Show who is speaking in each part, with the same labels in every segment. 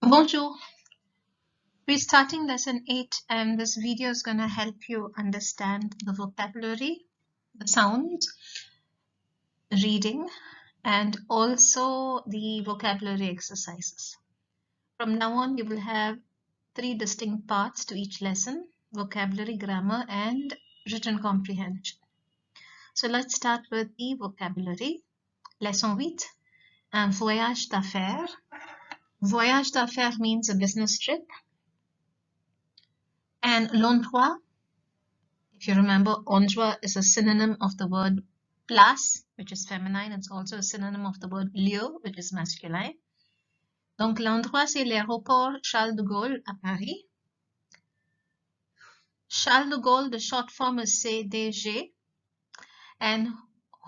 Speaker 1: Bonjour. We're starting lesson 8 and this video is going to help you understand the vocabulary, the sounds, reading, and also the vocabulary exercises. From now on, you will have 3 distinct parts to each lesson: vocabulary, grammar, and written comprehension. So let's start with the vocabulary. Lesson 8, un voyage d'affaires. Voyage d'affaires means a business trip. And l'endroit, if you remember, endroit is a synonym of the word place, which is feminine. It's also a synonym of the word lieu, which is masculine. Donc, l'endroit, c'est l'aéroport Charles de Gaulle à Paris. Charles de Gaulle, the short form is CDG. And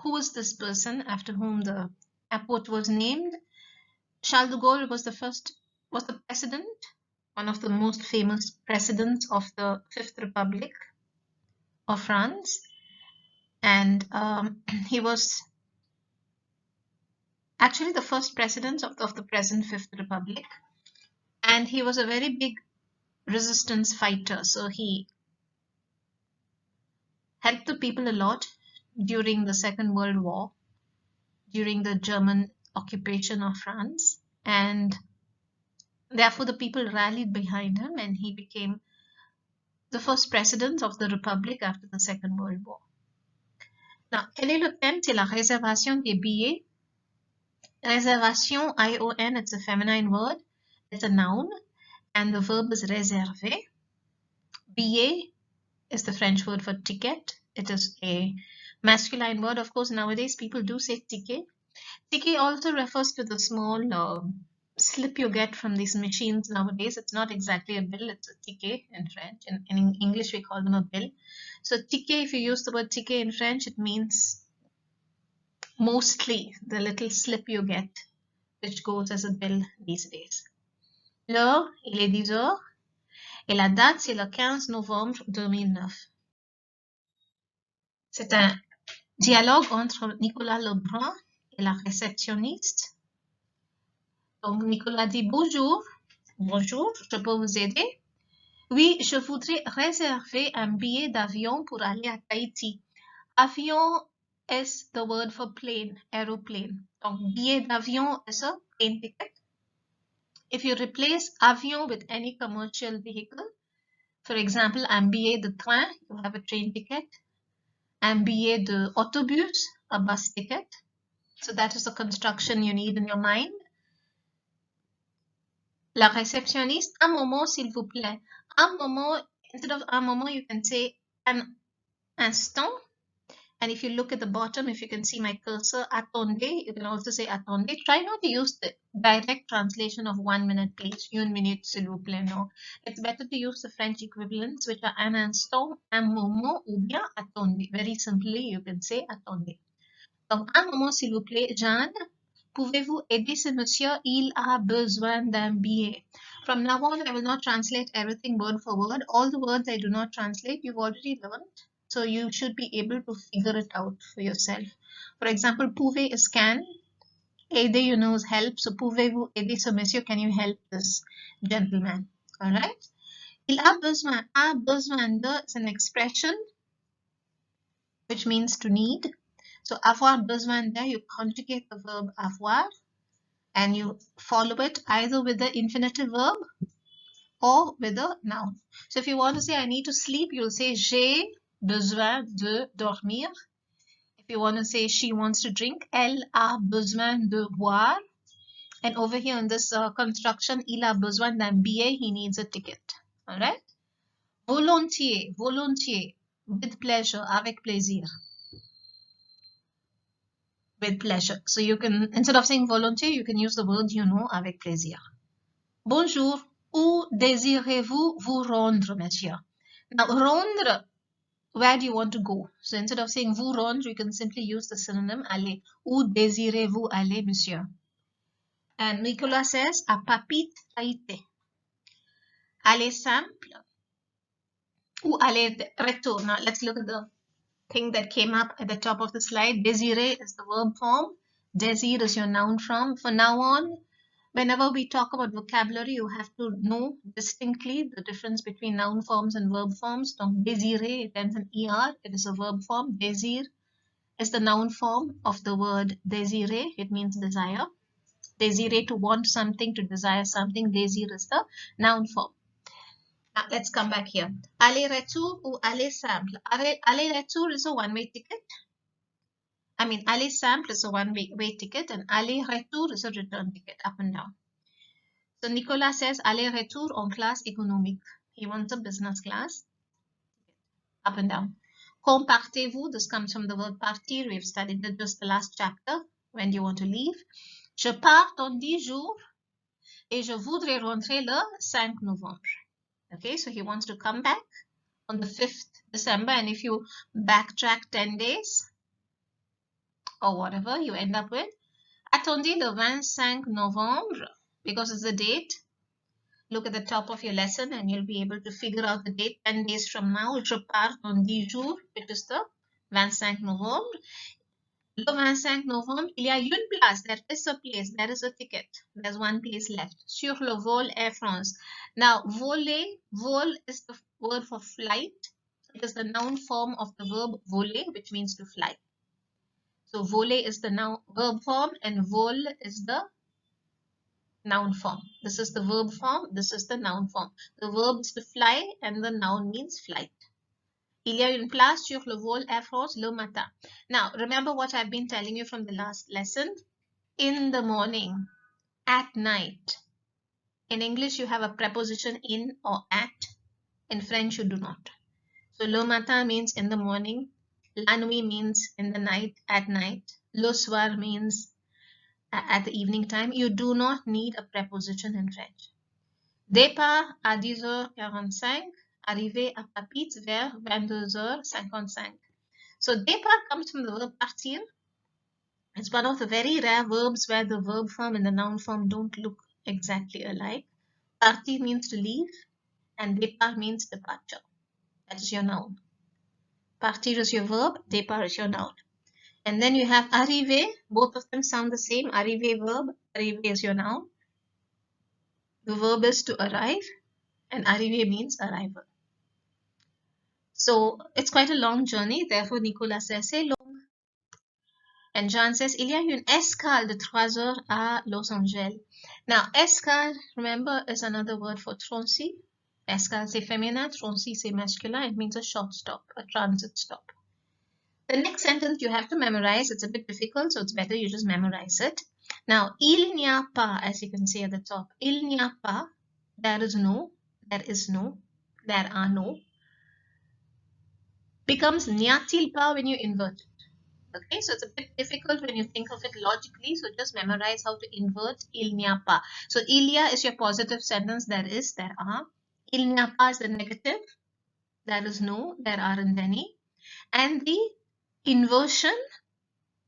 Speaker 1: who is this person after whom the airport was named? Charles de Gaulle was the president, one of the most famous presidents of the Fifth Republic of France. And he was actually the first president of the present Fifth Republic. And he was a very big resistance fighter. So he helped the people a lot during the Second World War, during the German occupation of France. And therefore, the people rallied behind him and he became the first president of the Republic after the Second World War. Now, quel est le thème? C'est la réservation des billets. Réservation, I-O-N, it's a feminine word. It's a noun. And the verb is réserver. Billet is the French word for ticket. It is a masculine word. Of course, nowadays people do say ticket. Ticket also refers to the small slip you get from these machines nowadays. It's not exactly a bill, it's a ticket in French. In English, we call them a bill. So ticket, if you use the word ticket in French, it means mostly the little slip you get, which goes as a bill these days. L'heure, il est 10 heures. Et la date, c'est le 15 novembre 2009. C'est un dialogue entre Nicolas Lebrun et la réceptionniste. Donc, Nicolas dit bonjour. Bonjour, je peux vous aider? Oui, je voudrais réserver un billet d'avion pour aller à Tahiti. Avion is the word for plane, aeroplane. Donc, billet d'avion is a plane ticket. If you replace avion with any commercial vehicle, for example, un billet de train, you have a train ticket. Un billet de autobus, a bus ticket. So that is the construction you need in your mind. La réceptionniste, un moment s'il vous plaît. Un moment, instead of un moment, you can say un instant. And if you look at the bottom, if you can see my cursor, attendez, you can also say attendez. Try not to use the direct translation of 1 minute, please. Une minute, s'il vous plaît, no. It's better to use the French equivalents, which are un instant, un moment, ou bien attendez. Very simply, you can say attendez. Donc, un moment, s'il vous plaît, Jeanne, pouvez-vous aider ce monsieur? Il a besoin d'un billet. From now on, I will not translate everything word for word. All the words I do not translate, you've already learned. So you should be able to figure it out for yourself. For example, pouvez is can. Aider, you know, is help. So pouvez-vous aider ce monsieur? Can you help this gentleman? All right. Il a besoin. A besoin de is an expression which means to need. So avoir besoin de, you conjugate the verb avoir and you follow it either with the infinitive verb or with a noun. So if you want to say I need to sleep, you'll say j'ai besoin de dormir. If you want to say she wants to drink, elle a besoin de boire. And over here in this construction, il a besoin d'un billet, he needs a ticket. All right? Volontiers, volontiers, with pleasure, avec plaisir. With pleasure. So you can, instead of saying volontiers, you can use the word you know, avec plaisir. Bonjour, où désirez-vous vous rendre, monsieur? Now, rendre, where do you want to go? So instead of saying vous rendre, you can simply use the synonym aller. Où désirez-vous aller, monsieur? And Nicolas says, à Papit Tahiti. Aller simple. Ou aller recto. Now let's look at the thing that came up at the top of the slide. Désirer is the verb form. Désir is your noun form. From now on, whenever we talk about vocabulary, you have to know distinctly the difference between noun forms and verb forms. Donc, désirer, it ends in er, it is a verb form. Désir is the noun form of the word désirer, it means desire. Désirer, to want something, to desire something. Désir is the noun form. Now, let's come back here. Aller-retour ou aller simple. Aller-retour is a one-way ticket. I mean, aller simple is a one-way ticket, and aller-retour is a return ticket, up and down. So Nicolas says aller-retour en classe économique. He wants a business class, up and down. Quand partez-vous? This comes from the word partir. We've studied it just the last chapter. When do you want to leave? Je pars dans 10 jours et je voudrais rentrer le 5 novembre. Okay, so he wants to come back on the 5th December, and if you backtrack 10 days or whatever, you end up with attendez le 25 novembre, because it's the date. Look at the top of your lesson and you'll be able to figure out the date 10 days from now. Je pars dans 10 jours, which is the 25 novembre. Le 25 novembre, il y a une place. There is a place. There is a ticket. There's one place left. Sur le vol Air France. Now, voler, vol is the word for flight. It is the noun form of the verb voler, which means to fly. So, voler is the noun verb form and vol is the noun form. This is the verb form. This is the noun form. The verb is to fly and the noun means flight. Il y a une place sur le vol Air France le matin. Now, remember what I've been telling you from the last lesson. In the morning, at night. In English, you have a preposition in or at. In French, you do not. So, le matin means in the morning. La nuit means in the night, at night. Le soir means at the evening time. You do not need a preposition in French. Départ à 10h45. Arrivé à Papeete vers 22h55. So, départ comes from the verb partir. It's one of the very rare verbs where the verb form and the noun form don't look exactly alike. Partir means to leave and départ means departure. That is your noun. Partir is your verb, départ is your noun. And then you have arriver. Both of them sound the same. Arriver verb, arriver is your noun. The verb is to arrive and arriver means arrival. So, it's quite a long journey. Therefore, Nicolas says, c'est long. And Jean says, il y a une escale de 3 heures à Los Angeles. Now, escale, remember, is another word for transit. Escale, c'est féminin. Transit, c'est masculin. It means a short stop, a transit stop. The next sentence you have to memorize. It's a bit difficult, so it's better you just memorize it. Now, il n'y a pas, as you can see at the top, il n'y a pas, there is no, there is no, there are no, becomes n'y a-t-il pas when you invert it. Okay, so it's a bit difficult when you think of it logically, so just memorize how to invert il n'y a pas. So, il y a is your positive sentence, there is, there are. Il n'y a pas is the negative, there is no, there aren't any. And the inversion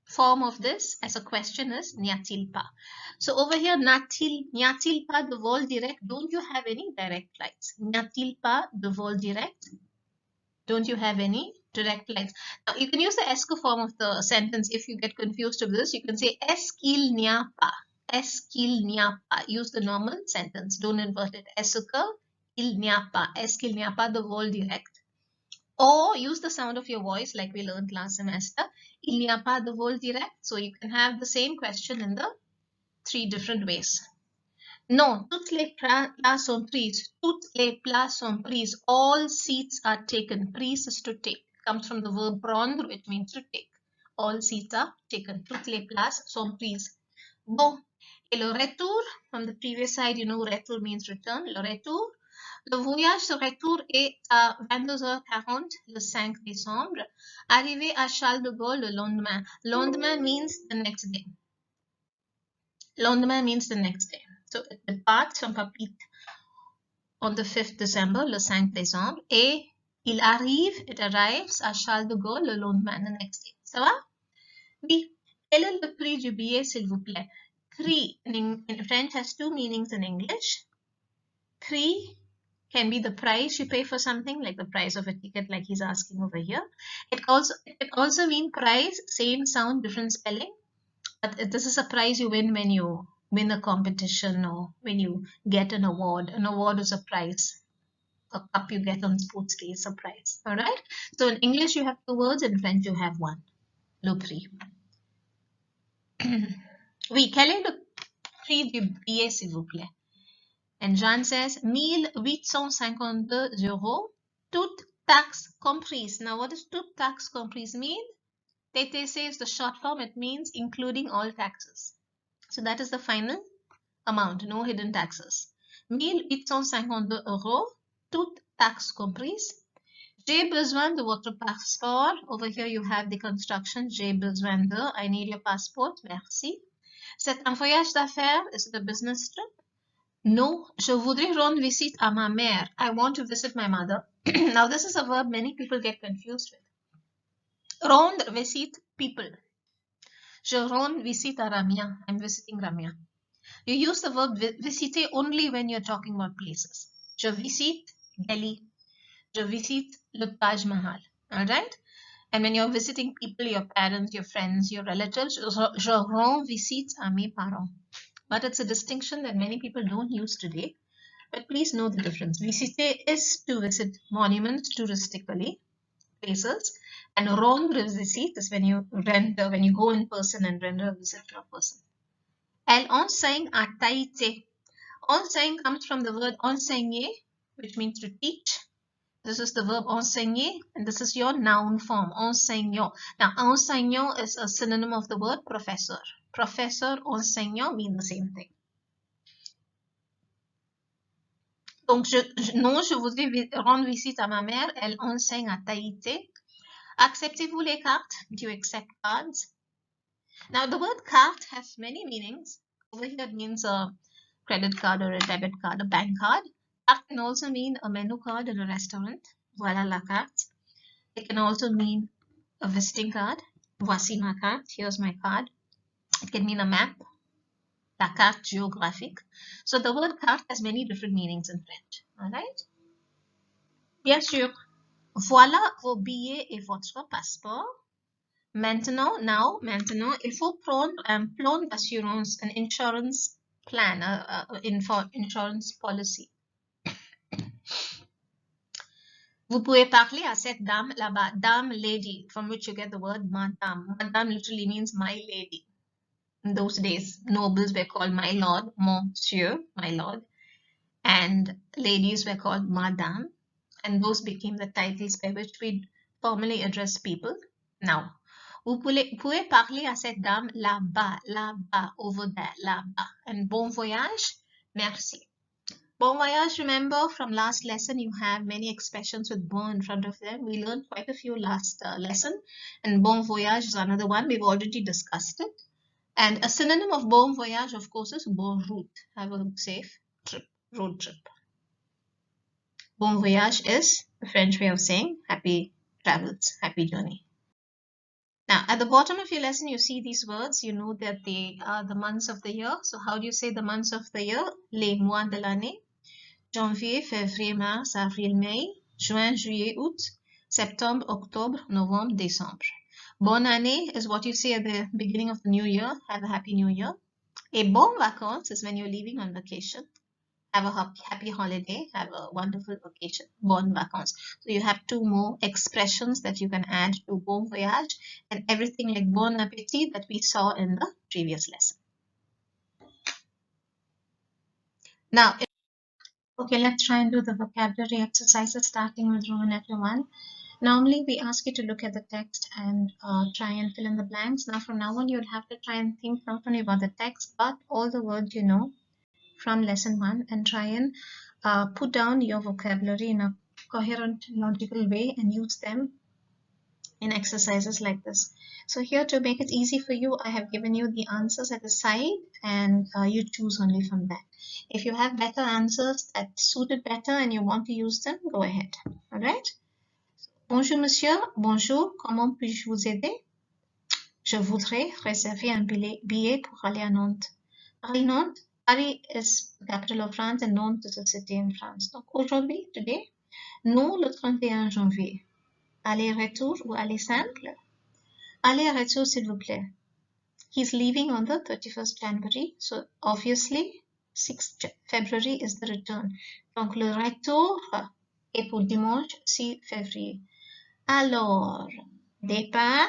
Speaker 1: form of this as a question is n'y a-t-il pas. So, over here, n'y a-t-il pas de vol direct? Don't you have any direct flights? N'y a-t-il pas de vol direct? Don't you have any direct flights? Now, you can use the est-ce que form of the sentence if you get confused with this. You can say, est-ce qu'il n'y a pas? Est-ce qu'il n'y a pas? Use the normal sentence. Don't invert it. Est-ce qu'il n'y a pas? Est-ce qu'il n'y a pas de vol direct? Or use the sound of your voice like we learned last semester. Il n'y a pas de vol direct. So you can have the same question in the 3 different ways. Non, toutes les places sont prises. Toutes les places sont prises. All seats are taken. Prise is to take. Comes from the verb prendre, which means to take. All seats are taken. Toutes les places sont prises. Bon. Et le retour, from the previous side, you know, retour means return. Le retour. Le voyage de retour est à 22h40 le 5 décembre. Arrivé à Charles de Gaulle le lendemain. Lendemain means the next day. Lendemain means the next day. So it departs from Papeete on the 5th December, le 5 décembre. Et il arrive, it arrives à Charles de Gaulle le lendemain, the next day. Ça va? Oui. Quel est le prix du billet, s'il vous plaît? Prix in French has 2 meanings in English. Prix can be the price you pay for something, like the price of a ticket, like he's asking over here. It also means price, same sound, different spelling. But this is a prize you win when you win a competition or when you get an award. An award is a prize. A cup you get on sports day is a prize. All right. So in English you have 2 words, in French you have 1. Le prix. Oui, quel est le prix du billet, s'il vous plaît? And Jean says 1852 euros, toute taxe comprise. Now, what does toute taxe comprise mean? TTC is the short form. It means including all taxes. So that is the final amount, no hidden taxes. 1852 euros, toute taxe comprise. J'ai besoin de votre passeport. Over here you have the construction. J'ai besoin de. I need your passport. Merci. C'est un voyage d'affaires. Is it a business trip? No, je voudrais rendre visite à ma mère. I want to visit my mother. Now, this is a verb many people get confused with. Rendre visite people. Je rends visite à Ramya. I'm visiting Ramya. You use the verb visiter only when you're talking about places. Je visite Delhi. Je visite le Taj Mahal. All right? And when you're visiting people, your parents, your friends, your relatives, je rends visite à mes parents. But it's a distinction that many people don't use today. But please know the difference. Visiter is to visit monuments touristically, places, and rendre visite is when you when you go in person and render a visit to a person. Elle enseigne à Tahiti. Enseigne comes from the word enseigner, which means to teach. This is the verb enseigner, and this is your noun form, enseignant. Now, enseignant is a synonym of the word professor. Professor, enseignant mean the same thing. Donc, non, je voudrais rendre visite à ma mère. Elle enseigne à Tahiti. Acceptez-vous les cartes? Do you accept cards? Now, the word carte has many meanings. Over here, it means a credit card or a debit card, a bank card. Carte can also mean a menu card in a restaurant. Voilà la carte. It can also mean a visiting card. Voici ma carte. Here's my card. It can mean a map. La carte géographique. So the word carte has many different meanings in French. All right? Bien sûr. Voilà vos billets et votre passeport. Maintenant, il faut prendre un plan d'assurance, an insurance plan, insurance policy. Vous pouvez parler à cette dame là-bas, dame, lady, from which you get the word madame. Madame literally means my lady. In those days, nobles were called my lord, monsieur, my lord, and ladies were called madame, and those became the titles by which we formally address people. Now, vous pouvez parler à cette dame là-bas, over there, là-bas. And bon voyage, merci. Bon voyage, remember from last lesson, you have many expressions with bon in front of them. We learned quite a few last lesson, and bon voyage is another one. We've already discussed it. And a synonym of bon voyage, of course, is bonne route. Have a safe trip, road trip. Bon voyage is the French way of saying happy travels, happy journey. Now, at the bottom of your lesson, you see these words. You know that they are the months of the year. So how do you say the months of the year? Les mois de l'année. Janvier, février, mars, avril, mai, juin, juillet, août, septembre, octobre, novembre, décembre. Bonne année is what you say at the beginning of the new year. Have a happy new year. Et bon vacances is when you're leaving on vacation. Have a happy holiday. Have a wonderful vacation. Bon vacances. So you have 2 more expressions that you can add to bon voyage and everything like bon appétit that we saw in the previous lesson. Now, okay, let's try and do the vocabulary exercises starting with Roman letter 1. Normally, we ask you to look at the text and try and fill in the blanks. Now, from now on, you'll have to try and think not only about the text, but all the words you know from lesson 1 and try and put down your vocabulary in a coherent, logical way and use them in exercises like this. So here, to make it easy for you, I have given you the answers at the side and you choose only from that. If you have better answers that suited better and you want to use them, go ahead. All right? Bonjour, monsieur. Bonjour. Comment puis-je vous aider? Je voudrais réserver un billet pour aller à Nantes. Nantes. Paris is the capital of France and Nantes is a city in France. Donc aujourd'hui, today, nous le 31 janvier. Aller-retour ou aller simple? Aller-retour, s'il vous plaît. He's leaving on the 31st January. So obviously, 6th February is the return. Donc le retour est pour dimanche 6 février. Alors, départ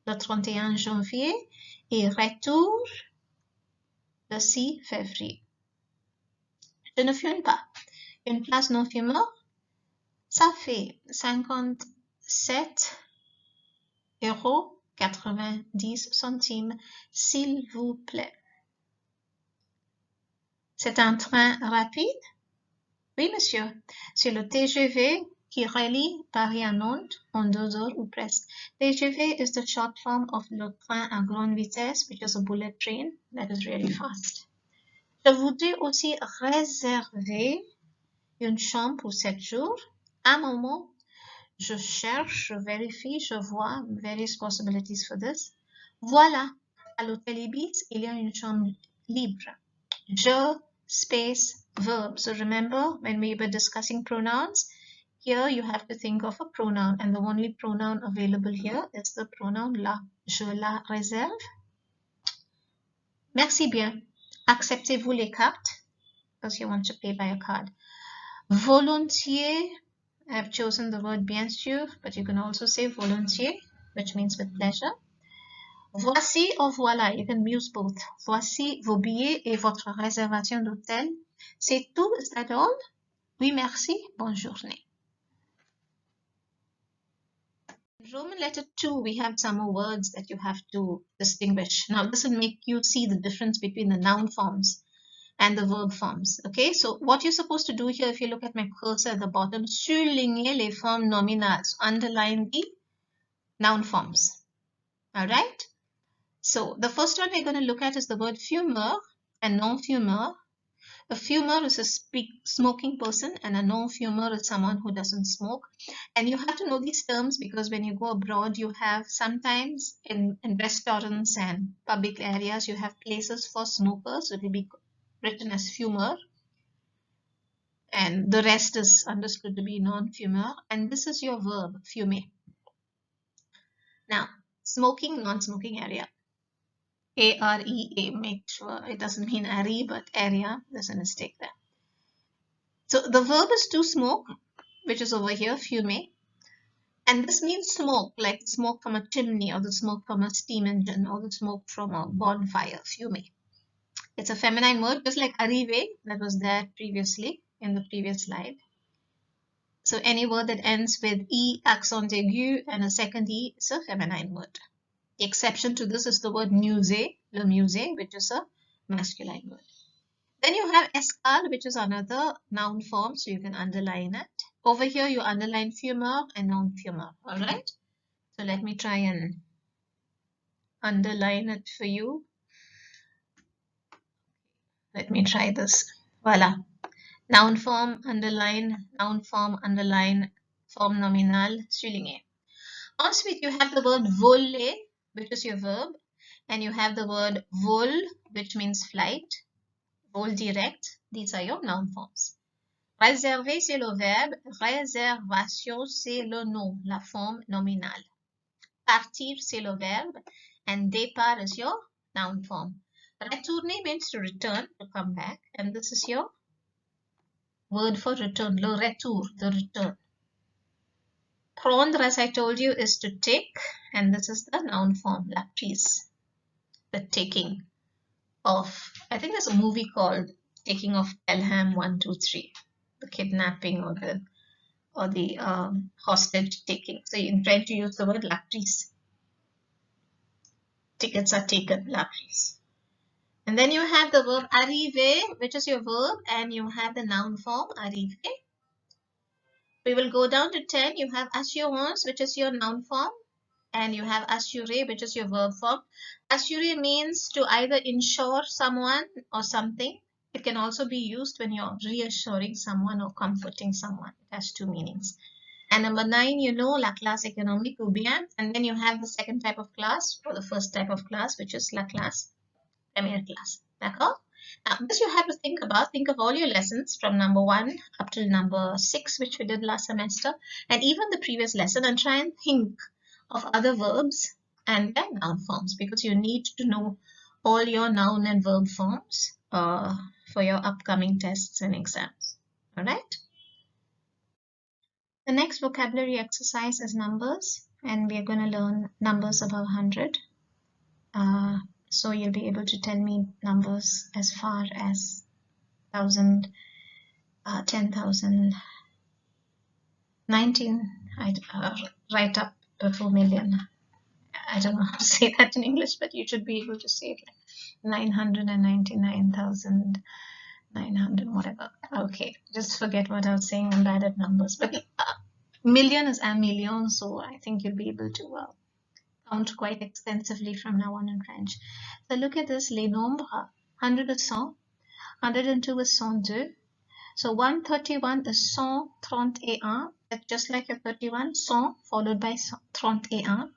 Speaker 1: le 31 janvier et retour le 6 février. Je ne fume pas. Une place non fumeur, ça fait 57,90 €, s'il vous plaît. C'est un train rapide? Oui, monsieur. C'est le TGV qui relie Paris à Nantes en 2 heures ou presque. TGV is the short form of le train à grande vitesse, which is a bullet train that is really fast. Je voudrais aussi réserver une chambre pour 7 jours. À un moment, je cherche, je vérifie, je vois various possibilities for this. Voilà, à l'hôtel Ibis, il y a une chambre libre. Je, space, verb. So remember, when we were discussing pronouns, here you have to think of a pronoun, and the only pronoun available here is the pronoun la. Je la réserve. Merci bien. Acceptez-vous les cartes? Because you want to pay by a card. Volontiers. I have chosen the word bien sûr, but you can also say volontiers, which means with pleasure. Voici ou voilà, you can use both. Voici vos billets et votre réservation d'hôtel. C'est tout, is that all? Oui, merci, bonne journée. In Roman letter 2, we have some more words that you have to distinguish. Now, this will make you see the difference between the noun forms and the verb forms. Okay, so what you're supposed to do here, if you look at my cursor at the bottom, surligner les formes nominales, underline the noun forms. All right. So the first one we're going to look at is the word fumeur and non-fumeur. A fumeur is a smoking person, and a non-fumeur is someone who doesn't smoke. And you have to know these terms because when you go abroad, you have sometimes in restaurants and public areas, you have places for smokers. It will be written as fumeur, and the rest is understood to be non-fumeur. And this is your verb, fumer. Now, smoking, non-smoking area. A-R-E-A, make sure it doesn't mean area, but area. There's a mistake there. So the verb is to smoke, which is over here, fumer. And this means smoke, like smoke from a chimney, or the smoke from a steam engine, or the smoke from a bonfire, fumer. It's a feminine word, just like arriver, that was there previously in the previous slide. So any word that ends with E, accent aigu, and a second E is a feminine word. The exception to this is the word musée, le musée, which is a masculine word. Then you have escale, which is another noun form, so you can underline it. Over here, you underline fumeur and non-fumeur, all right? So let me try and underline it for you. Let me try this. Voila. Noun form, underline, form nominal, souligner. Ensuite, you have the word voler, which is your verb, and you have the word vol, which means flight, vol direct. These are your noun forms. Réserver, c'est le verbe. Réservation, c'est le nom, la forme nominale. Partir, c'est le verbe, and départ is your noun form. Retourner means to return, to come back, and this is your word for return, le retour, the return. Prendre, as I told you, is to take, and this is the noun form, la prise, the taking of. I think there's a movie called Taking of Pelham 1, 2, 3, the kidnapping or the hostage taking. So you try to use the word la prise. Tickets are taken, la prise. And then you have the verb arriver, which is your verb, and you have the noun form, arriver. We will go down to 10. You have assurance, which is your noun form, and you have assurer, which is your verb form. Assurer means to either insure someone or something. It can also be used when you're reassuring someone or comforting someone. It has two meanings. And number 9, you know, la classe économique ou bien. And then you have the second type of class, or the first type of class, which is la classe, première classe. D'accord? Now, this you have to think about. Think of all your lessons from number 1 up till number 6, which we did last semester, and even the previous lesson, and try and think of other verbs and then noun forms, because you need to know all your noun and verb forms for your upcoming tests and exams. All right. The next vocabulary exercise is numbers, and we are going to learn numbers above 100. So you'll be able to tell me numbers as far as 1,000, 10,000, 19, right up to 4 million. I don't know how to say that in English, but you should be able to say it like 999,900, whatever. Okay, just forget what I was saying. I'm bad at numbers, but million is un million, so I think you'll be able to count quite extensively from now on in French. So look at this, les nombres. 100 is 100, 102 is 102. So 131 is 131. That's just like a 31, 100 followed by 31.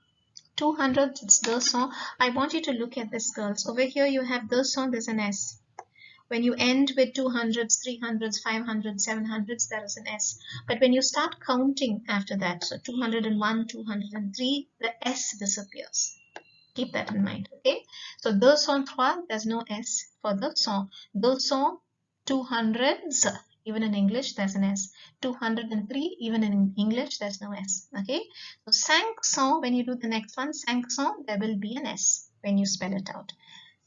Speaker 1: 200, it's 200. I want you to look at this, girls. Over here you have 200, there's an S. When you end with 200s, 300s, 500s, 700s, there is an S. But when you start counting after that, so 201, 203, the S disappears. Keep that in mind, okay? So 203, there's no S for the song. 200, 200s, even in English, there's an S. 203, even in English, there's no S, okay? So 500, when you do the next one, 500, there will be an S when you spell it out.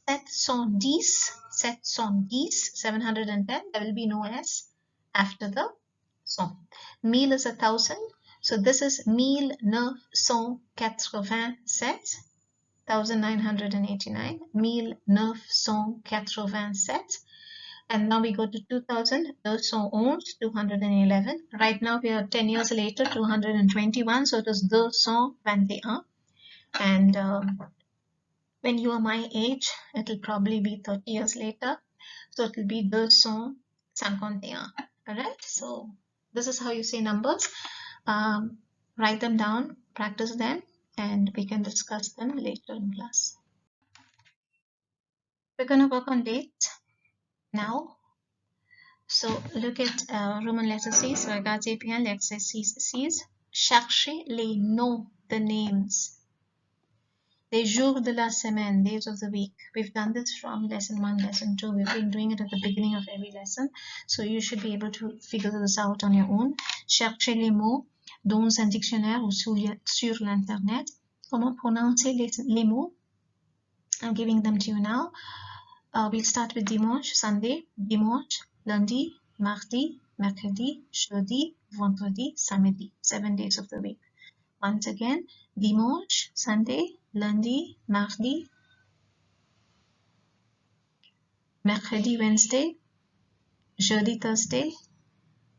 Speaker 1: 710, 710, 710, there will be no S after the song. 1000 is 1,000, so this is 1987, 1989, 1987. And now we go to 2000, 211, 211. Right now we are 10 years later, 221, so it is 221. And when you are my age, it will probably be 30 years later, so it will be 251. All right, so this is how you say numbers. Write them down, practice them, and we can discuss them later in class. We're going to work on dates now. So look at Roman letter C. So regardez bien l'exercice. Cherchez les noms, the names. Les jours de la semaine, days of the week. We've done this from lesson 1, lesson 2. We've been doing it at the beginning of every lesson. So you should be able to figure this out on your own. Cherchez les mots dans un dictionnaire ou sur l'internet. Comment prononcer les mots? I'm giving them to you now. We'll start with dimanche, Sunday, dimanche, lundi, mardi, mercredi, jeudi, vendredi, samedi. 7 days of the week. Once again, dimanche, Sunday, lundi, mardi, mercredi, Wednesday, jeudi, Thursday,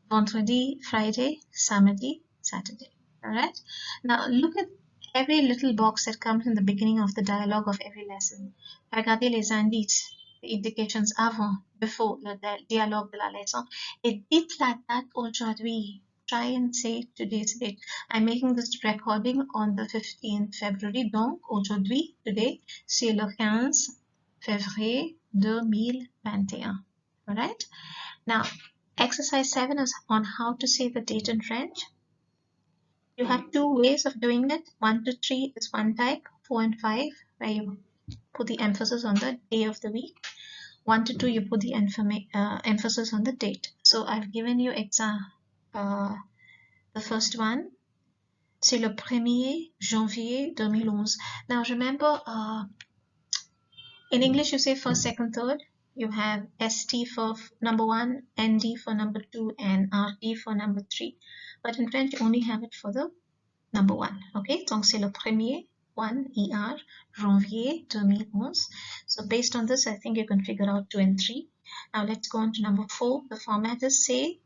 Speaker 1: vendredi, Friday, samedi, Saturday. All right. Now look at every little box that comes in the beginning of the dialogue of every lesson. Regardez les indices, the indications avant, before le dialogue de la leçon. Et dites la date aujourd'hui. Try and say today's date. I'm making this recording on the 15th February. Donc, aujourd'hui, today, c'est le 15 février 2021. All right. Now, exercise 7 is on how to say the date in French. You have two ways of doing it. 1 to 3 is one type. 4 and 5, where you put the emphasis on the day of the week. 1 to 2, you put the emphasis on the date. So I've given you the first one. C'est le 1er janvier 2011. Now remember, in English you say first, second, third. You have ST for number 1, ND for number 2, and RD for number 3. But in French, you only have it for the number 1. Okay, donc c'est le 1er, 1, ER, janvier 2011. So based on this, I think you can figure out 2 and 3. Now let's go on to number 4. The format is say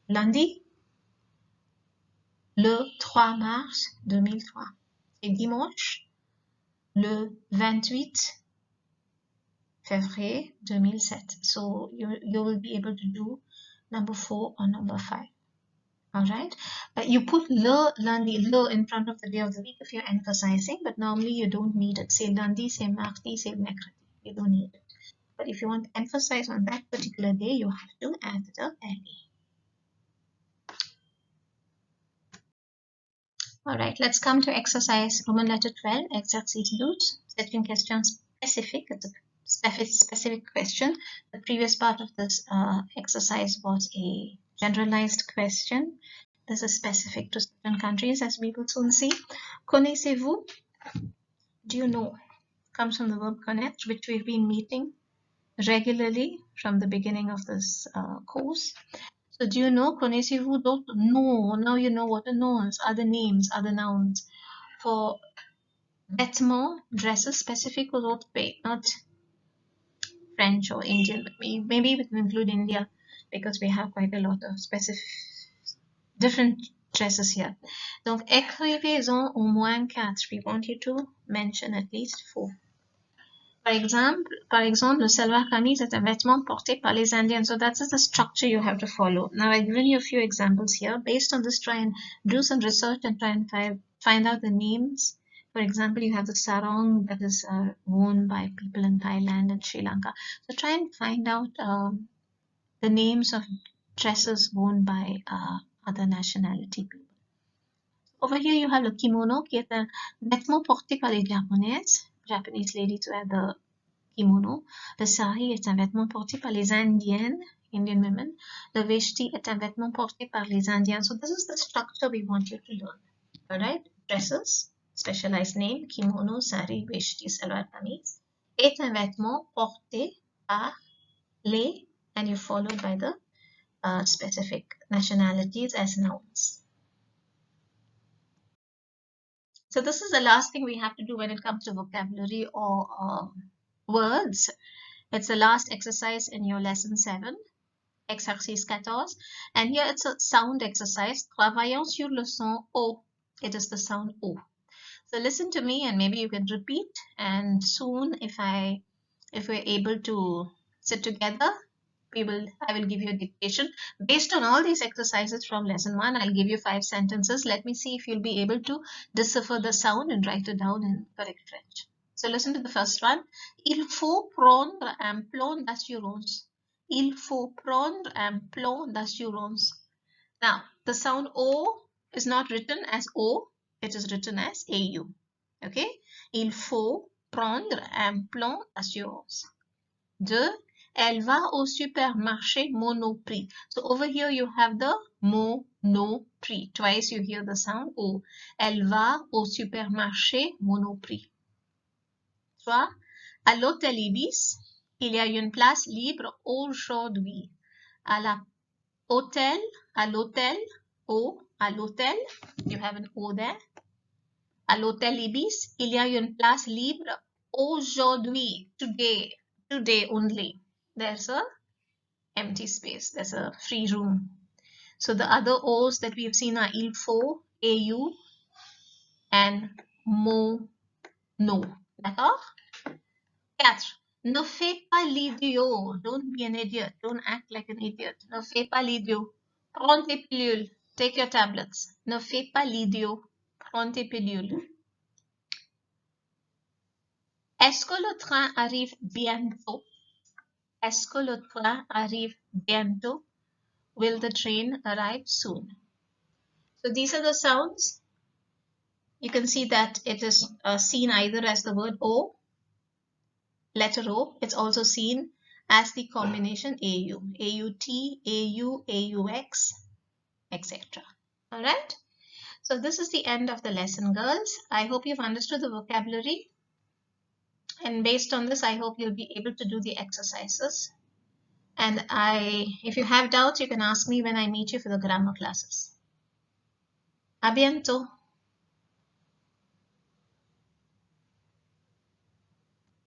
Speaker 1: lundi, le 3 mars 2003. Et dimanche, le 28 février 2007. So you will be able to do number 4 or number 5. All right. You put le lundi, le in front of the day of the week if you're emphasizing, but normally you don't need it. Say lundi, say mardi, say mercredi. You don't need it. But if you want to emphasize on that particular day, you have to add the le. All right, let's come to exercise Roman letter 12, exercice 12. C'est une question spécifique. It's a specific question. The previous part of this exercise was a generalized question. This is specific to certain countries, as we will soon see. Connaissez-vous? Do you know? Comes from the verb connaître, which we've been meeting regularly from the beginning of this course. So do you know? Connaissez-vous d'autres? No. Now you know what are nouns, other names, other nouns. For vêtements, dresses, specific aux autres pays, not French or Indian. Maybe we can include India because we have quite a lot of specific different dresses here. Donc, écrivez-en au moins 4. We want you to mention at least 4. Par exemple, le salwar kameez est un vêtement porté par les Indiens. So that's the structure you have to follow. Now, I've given you a few examples here. Based on this, try and do some research and try and find out the names. For example, you have the sarong that is worn by people in Thailand and Sri Lanka. So try and find out the names of dresses worn by other nationality people. Over here, you have le kimono, qui est un vêtement porté par les Japanese ladies wear the kimono. Le sari est un vêtement porté par les Indiennes, Indian women. Le veshti est un vêtement porté par les Indiens. So this is the structure we want you to learn. Alright, dresses, specialized name, kimono, sari, veshti, salwar kameez, est un vêtement porté par les, and you're followed by the specific nationalities as nouns. So this is the last thing we have to do when it comes to vocabulary or words. It's the last exercise in your lesson 7, exercice 14. And here it's a sound exercise. Travaillons sur le son O. It is the sound O. So listen to me and maybe you can repeat. And soon, if we're able to sit together, I will give you a dictation. Based on all these exercises from lesson 1, I'll give you 5 sentences. Let me see if you'll be able to decipher the sound and write it down in correct French. So listen to the first one. Il faut prendre un plan d'assurance. Il faut prendre un plan d'assurance. Now, the sound O is not written as O. It is written as AU. Okay? Il faut prendre un plan d'assurance. 2. Elle va au supermarché Monoprix. So over here you have the Monoprix. Twice you hear the sound O. Elle va au supermarché Monoprix. 3. À l'hôtel Ibis, il y a une place libre aujourd'hui. À l'hôtel, you have an O there. À l'hôtel Ibis, il y a une place libre aujourd'hui, today only. There's a empty space. There's a free room. So the other O's that we've seen are il faut, AU, and no. D'accord? 4. Ne fais pas l'idiot. Don't be an idiot. Don't act like an idiot. Ne fais pas l'idiot. Prends tes pilules. Take your tablets. Ne fais pas l'idiot. Prends tes pilules. Est-ce que le train arrive bientôt? Est-ce que le train arrive bientôt? Will the train arrive soon? So these are the sounds. You can see that it is seen either as the word O, letter O. It's also seen as the combination AU, AUT, AU, AUX, etc. All right. So this is the end of the lesson, girls. I hope you've understood the vocabulary. And based on this, I hope you'll be able to do the exercises. And if you have doubts, you can ask me when I meet you for the grammar classes. À bientôt.